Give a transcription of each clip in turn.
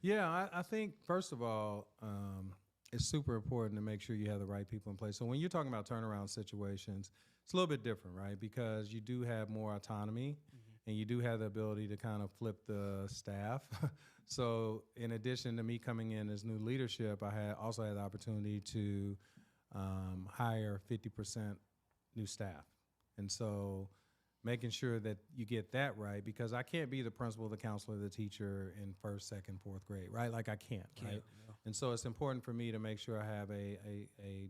Yeah, I think first of all, it's super important to make sure you have the right people in place. So when you're talking about turnaround situations, it's a little bit different, right? Because you do have more autonomy, and you do have the ability to kind of flip the staff. So in addition to me coming in as new leadership, I had also had the opportunity to hire 50% new staff, and so making sure that you get that right, because I can't be the principal, the counselor, the teacher in first, second, fourth grade, right? Like I can't, right? No. And so it's important for me to make sure I have a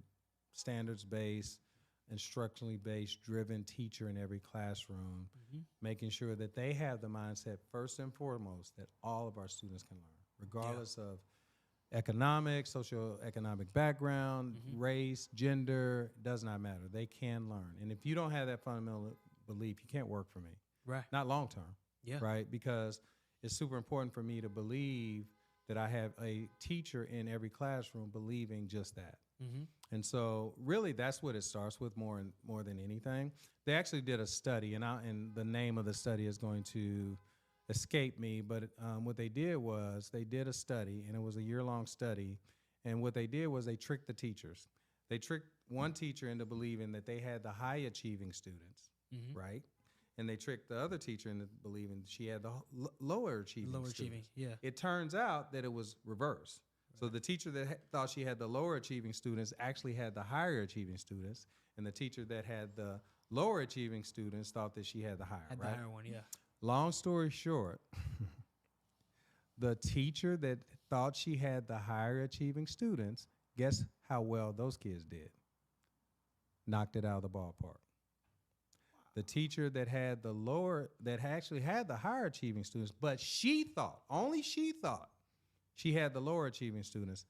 standards-based, instructionally based, driven teacher in every classroom, making sure that they have the mindset first and foremost that all of our students can learn, regardless of economic, socioeconomic background, race, gender, does not matter. They can learn. And if you don't have that fundamental belief, you can't work for me. Right. Not long term. Yeah. Right? Because it's super important for me to believe that I have a teacher in every classroom believing just that. And so really that's what it starts with more than anything. They actually did a study, and the name of the study is going to escape me, but what they did was they did a study, and it was a year-long study, and what they did was they tricked the teachers. They tricked one teacher into believing that they had the high-achieving students, right? And they tricked the other teacher into believing she had the lower-achieving Lower students. achieving, yeah. It turns out that it was reversed. So the teacher that thought she had the lower-achieving students actually had the higher-achieving students, and the teacher that had the lower-achieving students thought that she had the higher, Had the right? higher one, yeah. Long story short, the teacher that thought she had the higher achieving students, guess how well those kids did? Knocked it out of the ballpark. The teacher that had the lower, that actually had the higher achieving students, but she thought, only she thought, she had the lower achieving students,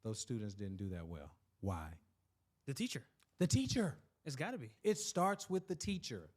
those students didn't do that well. Why? The teacher. The teacher. It's got to be. It starts with the teacher.